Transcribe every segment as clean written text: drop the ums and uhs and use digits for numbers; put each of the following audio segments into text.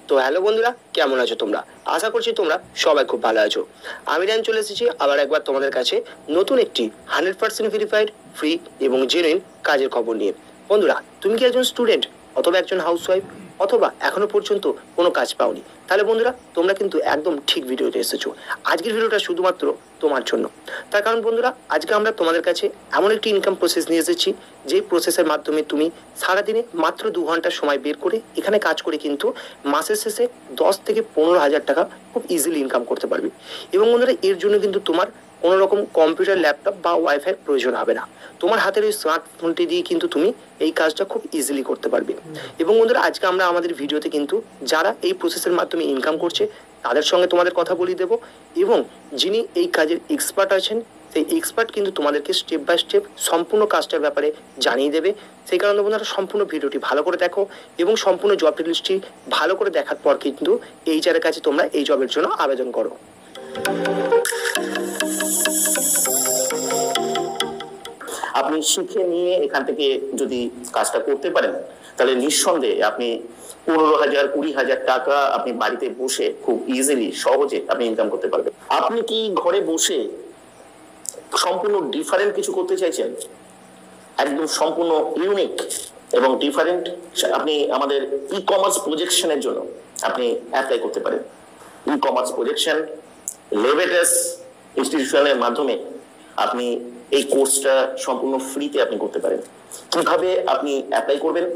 তো হ্যালো বন্ধুরা, কেমন আছো তোমরা? আশা করছি তোমরা সবাই খুব ভালো আছো। আমি রান চলে এসেছি আবার একবার তোমাদের কাছে নতুন একটি 100% ভেরিফাইড, ফ্রি এবং জেনুইন কাজের খবর নিয়ে। বন্ধুরা, তুমি কি একজন স্টুডেন্ট অথবা একজন হাউসওয়াইফ অথবা এখনো পর্যন্ত কোনো কাজ পাওনি? তাহলে বন্ধুরা, তোমরা কিন্তু একদম ঠিক ভিডিওতে এসেছো। আজকের ভিডিওটা শুধুমাত্র তোমার জন্য। তার কারণ বন্ধুরা, আজকে আমরা তোমাদের কাছে এমন একটি ইনকাম প্রসেস নিয়ে এসেছি, যেই প্রসেসের মাধ্যমে তুমি সারাদিনে মাত্র 2 ঘন্টা সময় বের করে এখানে কাজ করে কিন্তু মাসের শেষে 10 থেকে 15 হাজার টাকা খুব ইজিলি ইনকাম করতে পারবে। এবং বন্ধুরা, এর জন্য কিন্তু তোমার কোনো রকম কম্পিউটার, ল্যাপটপ বা ওয়াইফাই প্রয়োজন হবে না। তোমার হাতের ওই স্মার্টফোনটি দিয়ে কিন্তু তুমি এই কাজটা খুব ইজিলি করতে পারবে। এবং বন্ধুরা, আজকে আমরা আমাদের ভিডিওতে কিন্তু যারা এই প্রসেসের মাধ্যমে ইনকাম করছে তাদের সঙ্গে তোমাদের কথা বলিয়ে দেবো, এবং যিনি এই কাজের এক্সপার্ট আছেন সেই এক্সপার্ট কিন্তু তোমাদেরকে স্টেপ বাই স্টেপ সম্পূর্ণ কাজটার ব্যাপারে জানিয়ে দেবে। সেই কারণে বন্ধুরা, সম্পূর্ণ ভিডিওটি ভালো করে দেখো এবং সম্পূর্ণ জব ডিটেইলসটি ভালো করে দেখার পর কিন্তু এইচআরের কাছে তোমরা এই জবের জন্য আবেদন করো। আপনি শিখে নিয়ে এখান থেকে যদি কাজটা করতে পারেন, তাহলে নিঃসন্দেহে আপনি 15,000 20,000 টাকা আপনি বাড়িতে বসে খুব ইজিলি সহজে আপনি ইনকাম করতে পারবেন। আপনি কি ঘরে বসে সম্পূর্ণ ডিফারেন্ট কিছু করতে চাইছেন, একদম সম্পূর্ণ ইউনিক এবং ডিফারেন্ট? আপনি আমাদের ই কমার্স প্রজেকশনের জন্য আপনি অ্যাপ্লাই করতে পারেন। ই কমার্স প্রজেকশন লেভেটাস ইনস্টিটিউশনের মাধ্যমে আপনি এই কোর্সটা সম্পূর্ণ ফ্রিতে আপনি করতে পারেন। কিভাবে আপনি অ্যাপ্লাই করবেন?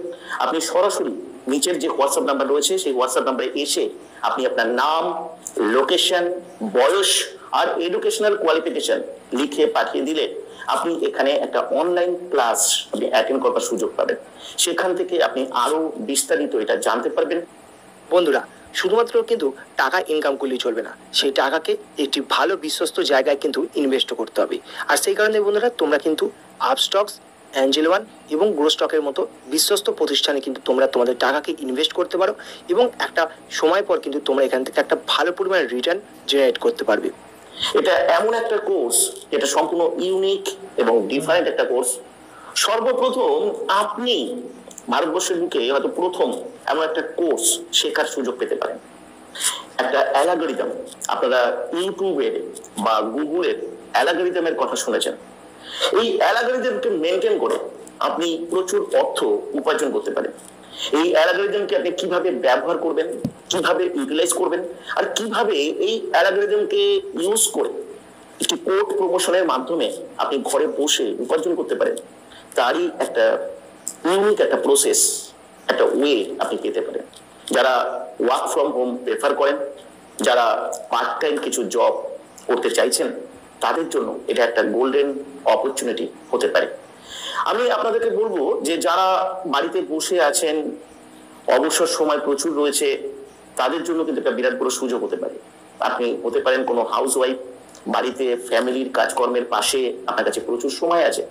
আপনি সরাসরি নিচের যে হোয়াটসঅ্যাপ নাম্বার রয়েছে সেই হোয়াটসঅ্যাপ নাম্বারে এসে আপনি আপনার নাম, লোকেশন, বয়স আর এডুকেশনাল কোয়ালিফিকেশন লিখে পাঠিয়ে দিলে আপনি এখানে একটা অনলাইন ক্লাস আপনি অ্যাটেন্ড করার সুযোগ পাবেন। সেখান থেকে আপনি আরো বিস্তারিত এটা জানতে পারবেন। বন্ধুরা, শুধুমাত্র কিন্তু টাকা ইনকাম করলেই চলবে না, সেই টাকাকে একটি ভালো বিশ্বস্ত জায়গায় কিন্তু ইনভেস্ট করতে হবে। আর সেই কারণে বন্ধুরা, তোমরা কিন্তু আপস্টক্স, অ্যাঞ্জেল ওয়ান এবং গ্রো স্টকের মতো বিশ্বস্ত প্রতিষ্ঠানে কিন্তু তোমরা তোমাদের টাকাকে ইনভেস্ট করতে পারো এবং একটা সময় পর কিন্তু তোমরা এখান থেকে একটা ভালো পরিমাণে রিটার্ন জেনারেট করতে পারবে। এটা এমন একটা কোর্স, এটা সম্পূর্ণ ইউনিক এবং ডিফারেন্ট একটা কোর্স। সর্বপ্রথম আপনি ভারতবর্ষের বুকে হয়তো প্রথম এমন একটা কোর্স শেখার সুযোগ পেতে পারেন। একটা অ্যালগরিদম, আপনারা ইউটিউবের বা গুগলের অ্যালগরিদমের কথা শুনেছেন। এই অ্যালগরিদমকে মেনটেন করে আপনি প্রচুর অর্থ উপার্জন করতে পারেন। এই অ্যালগরিদমকে আপনি কিভাবে ব্যবহার করবেন, কিভাবে ইউটিলাইজ করবেন, আর কিভাবে এই অ্যালগরিদমকে ইউজ করে একটি কোড প্রমোশনের মাধ্যমে আপনি ঘরে বসে উপার্জন করতে পারেন, তারই একটা ইউনিক একটা প্রসেস, একটা ওয়ে আপনি পেতে পারেন। যারা ওয়ার্ক ফ্রম হোম প্রেফার করেন, যারা পার্ট টাইম কিছু জব করতে চাইছেন, তাদের জন্য এটা একটা গোল্ডেন অপরচুনিটি হতে পারে। আমি আপনাদেরকে বলবো যে যারা বাড়িতে বসে আছেন, অবসর সময় প্রচুর রয়েছে, তাদের জন্য কিন্তু একটা বিরাট বড় সুযোগ হতে পারে। আপনি হতে পারেন কোনো হাউস ওয়াইফ, বাড়িতে ফ্যামিলির কাজকর্মের পাশে আপনার কাছে প্রচুর সময় আছে,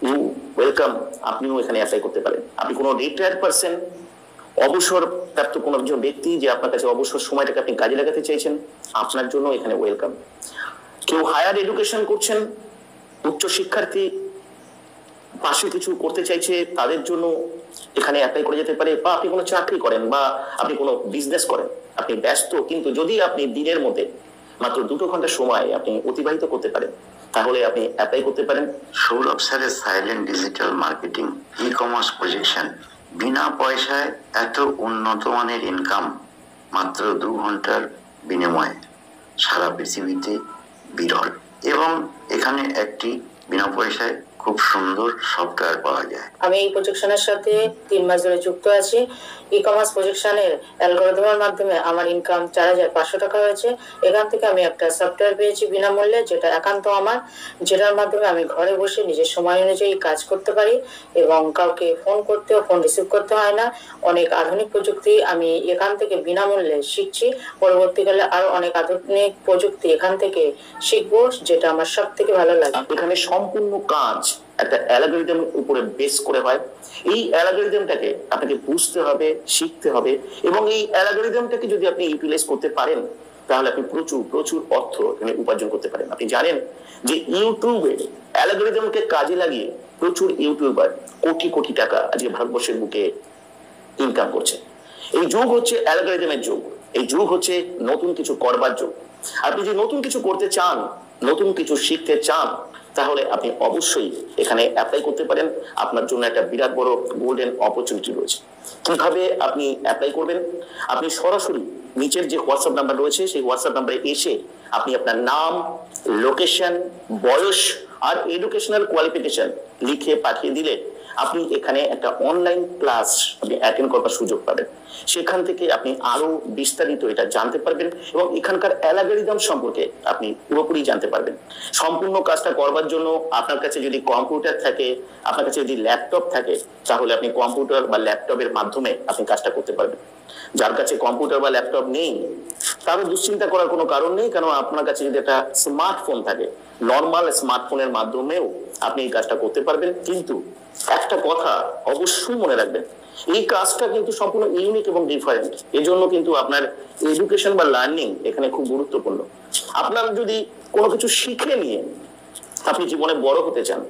ইউ ওয়েলকাম, আপনিও এখানে অ্যাপ্লাই করতে পারেন। আপনি কোনো রিটায়ার্ড পারসন, অবসর প্রাপ্ত কোনো একজন ব্যক্তি যে আপনার কাছে অবসর সময়টাকে আপনি কাজে লাগাতে চাইছেন, আপনার জন্য এখানে ওয়েলকাম। কেউ হায়ার এডুকেশন করছেন, উচ্চ শিক্ষার্থী পাশে কিছু করতে চাইছে, তাদের জন্য এখানে অ্যাপ্লাই করে যেতে পারে। বা আপনি কোনো চাকরি করেন বা আপনি কোনো বিজনেস করেন, আপনি ব্যস্ত, কিন্তু যদি আপনি দিনের মধ্যে মাত্র 2 ঘন্টা সময় আপনি অতিবাহিত করতে পারেন, তাহলে আপনি অ্যাপ্লাই করতে পারেন। সৌরভ স্যারের silent digital marketing e commerce projection, বিনা পয়সায় এত উন্নত মানের ইনকাম মাত্র 2 ঘন্টার বিনিময়ে সারা পৃথিবীতে বিরল। এবং এখানে একটি বিনা পয়সায় খুব সুন্দর সফটওয়্যার পাওয়া যায়। আমি এই প্রজেকশনের সাথে 3 মাস ধরে যুক্ত আছি। ই কমার্স প্রজেকশনের অ্যালগরিদমের মাধ্যমে আমার ইনকাম 4,500 টাকা হয়েছে। এখান থেকে আমি একটা সফটওয়্যার পেয়েছি বিনামূল্যে, যেটা একান্ত আমার, যেটার মাধ্যমে আমি ঘরে বসে নিজের সময় অনুযায়ী কাজ করতে পারি এবং কাউকে ফোন রিসিভ করতে হয় না। অনেক আধুনিক প্রযুক্তি আমি এখান থেকে বিনামূল্যে শিখছি। পরবর্তীকালে আরো অনেক আধুনিক প্রযুক্তি এখান থেকে শিখবো, যেটা আমার সব থেকে ভালো লাগে। এখানে সম্পূর্ণ কাজ একটা অ্যালগরিদম উপরে বেস করে হয়। এই অ্যালগরিদমটাকে আপনাকে বুঝতে হবে, শিখতে হবে, এবং এই অ্যালগরিদমটাকে যদি আপনি ইউটিলাইজ করতে পারেন, তাহলে আপনি প্রচুর প্রচুর অর্থ এখানে উপার্জন করতে পারেন। আপনি জানেন যে ইউটিউবে অ্যালগরিদমকে কাজে লাগিয়ে প্রচুর ইউটিউবার কোটি কোটি টাকা আজকে ভারতবর্ষের বুকে ইনকাম করছে। এই যুগ হচ্ছে অ্যালগরিদমের যুগ, এই যুগ হচ্ছে নতুন কিছু করবার যুগ। আপনি যদি নতুন কিছু করতে চান, নতুন কিছু শিখতে চান, তাহলে আপনি অবশ্যই এখানে অ্যাপ্লাই করতে পারেন। আপনার জন্য একটা বিরাট বড় গোল্ডেন অপরচুনিটি রয়েছে। কিভাবে আপনি অ্যাপ্লাই করবেন? আপনি সরাসরি নিচের যে হোয়াটসঅ্যাপ নাম্বার রয়েছে সেই হোয়াটসঅ্যাপ নাম্বারে এসে আপনি আপনার নাম, লোকেশন, বয়স আর এডুকেশনাল কোয়ালিফিকেশন লিখে পাঠিয়ে দিলে আপনি এখানে একটা অনলাইন ক্লাস আপনি অ্যাটেন্ড করবার সুযোগ পাবেন। সেখান থেকে আপনি আরো বিস্তারিত এটা জানতে পারবেন এবং এখানকার অ্যালগরিদম সম্পর্কে আপনি পুরোপুরি জানতে পারবেন। সম্পূর্ণ কাজটা করবার জন্য আপনার কাছে যদি কম্পিউটার থাকে, আপনার কাছে যদি ল্যাপটপ থাকে, তাহলে আপনি কম্পিউটার বা ল্যাপটপের মাধ্যমে আপনি কাজটা করতে পারবেন। যার কাছে কম্পিউটার বা ল্যাপটপ নেই তারও দুশ্চিন্তা করার কোনো কারণ নেই, কারণ আপনার কাছে যদি একটা স্মার্টফোন থাকে, নর্মাল স্মার্টফোনের মাধ্যমেও আপনি এই কাজটা করতে পারবেন। কিন্তু একটা কথা অবশ্যই মনে রাখবেন, এই কাজটা কিন্তু সম্পূর্ণ ইউনিক এবং ডিফারেন্ট। এজন্য কিন্তু আপনার এডুকেশন বা লার্নিং এখানে খুব গুরুত্বপূর্ণ। আপনার যদি কোনো কিছু শিখে নিয়ে আপনি জীবনে বড় হতে চান,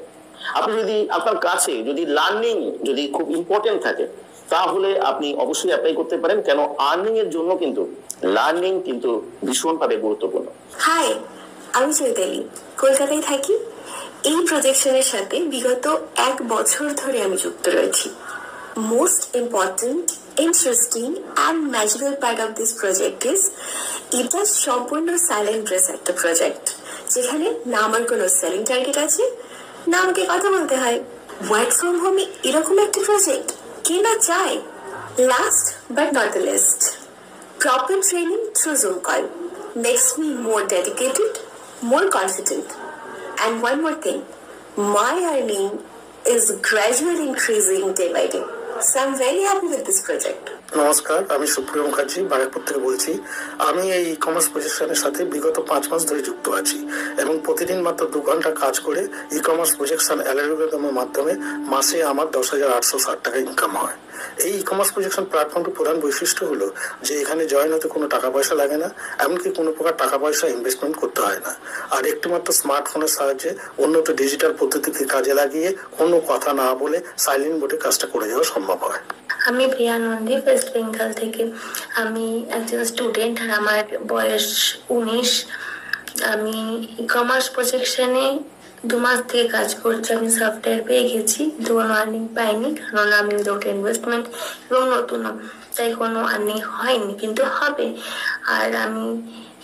আপনি যদি আপনার কাছে যদি লার্নিং যদি খুব ইম্পর্টেন্ট থাকে, তাহলে আপনি অবশ্যই অ্যাপ্লাই করতে পারেন। কেন আর্নিং এর জন্য কিন্তু লার্নিং কিন্তু ভীষণভাবে গুরুত্বপূর্ণ। হাই, আমি চৈতালি, কলকাতায় থাকি। এই প্রজেকশনের সাথে বিগত 1 বছর ধরে আমি যুক্ত রয়েছি। Most important, interesting and magical part of this project is এটা সম্পূর্ণ সাইলেন্ট ড্রেস একটা প্রজেক্ট, যেখানে না আমার কোনো সেলিং টার্গেট আছে, না আমাকে কথা বলতে হয়। ওয়ার্ক ফ্রম হোমে এরকম একটা প্রজেক্ট কে না চায়? Last but not the least, proper training through Zoom call makes me more dedicated, more confident. And one more thing, my earning is gradually increasing day by day. So I'm very happy with this project. নমস্কার, আমি সুপ্রিয় মুখার্জি ব্যারাকপুর থেকে বলছি। আমি এই e commerce প্রজেকশনের সাথে বিগত 5 মাস ধরে যুক্ত আছি এবং প্রতিদিন মাত্র 2 ঘন্টা কাজ করে ই কমার্স প্রজেকশন অ্যালগরিদমের মাধ্যমে মাসে আমার 10,860 টাকা ইনকাম হয়। এই ই কমার্স প্রজেকশন প্ল্যাটফর্মটির প্রধান বৈশিষ্ট্য হলো যে এখানে জয়েন হতে কোনো টাকা পয়সা লাগে না, এমনকি কোনো প্রকার টাকা পয়সা ইনভেস্টমেন্ট করতে হয় না। আর একটিমাত্র স্মার্টফোনের সাহায্যে উন্নত ডিজিটাল পদ্ধতিকে কাজে লাগিয়ে কোনো কথা না বলে সাইলেন্ট মোডে কাজটা করে যাওয়া সম্ভব হয়। আমি প্রিয়া নন্দী, ওয়েস্ট বেঙ্গল থেকে। আমি একজন স্টুডেন্ট আর আমার বয়স 19। আমি ই কমার্স প্রজেকশনে 2 মাস থেকে কাজ করছি। আমি সফটওয়্যার পেয়ে গেছি, কিন্তু কোনো আর্নিং পাইনি, কারণ আমি উইদাউট ইনভেস্টমেন্ট এবং নতুন, তাই কোনো আর্নিং হয়নি, কিন্তু হবে। আর আমি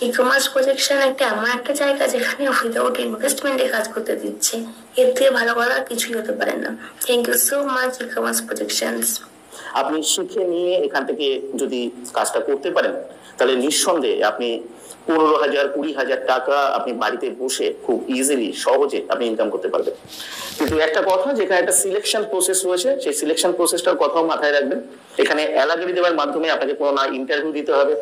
ই কমার্স প্রজেকশন এমন একটা জায়গা যেখানে উইদাউট ইনভেস্টমেন্টে কাজ করতে দিচ্ছে। এর থেকে ভালো করার কিছুই হতে পারে না। Thank you so much e commerce projections. আপনি শিখে নিয়ে এখান থেকে যদি কাজটা করতে পারেন, তাহলে নিঃসন্দেহে আপনি 15,000 20,000 টাকা আপনি বাড়িতে বসে খুব ইজিলি সহজে আপনি ইনকাম করতে পারবেন। কিন্তু একটা কথা, যেখানে একটা সিলেকশন প্রসেস রয়েছে, সেই সিলেকশন প্রসেসটার কথাও মাথায় রাখবেন। এখানে অ্যালগরিদমের মাধ্যমে আপনাকে কোনো না ইন্টারভিউ দিতে হবে,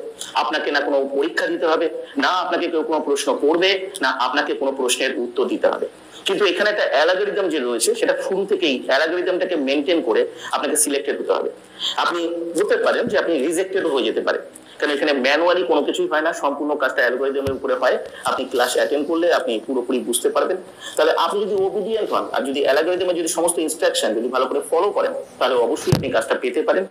আপনাকে না কোনো পরীক্ষা দিতে হবে, না আপনাকে কেউ কোনো প্রশ্ন করবে, না আপনাকে কোনো প্রশ্নের উত্তর দিতে হবে। কিন্তু এখানে একটা অ্যালগরিদম যে রয়েছে, সেটা শুরু থেকেই অ্যালগরিদমটাকে মেনটেন করে আপনাকে সিলেক্টেড হতে হবে। আপনি বলতে পারেন যে আপনি রিজেক্টেড হয়ে যেতে পারেন, কারণ এখানে ম্যানুয়ালি কোনো কিছুই হয় না, সম্পূর্ণ কাজটা অ্যালগরিদমের উপরে হয়। আপনি ক্লাস অ্যাটেন্ড করলে আপনি পুরোপুরি বুঝতে পারবেন। তাহলে আপনি যদি ওবিডিয়েন্ট হন আর যদি অ্যালগরিদমের যদি সমস্ত ইনস্ট্রাকশন যদি ভালো করে ফলো করেন, তাহলে অবশ্যই আপনি কাজটা পেতে পারেন।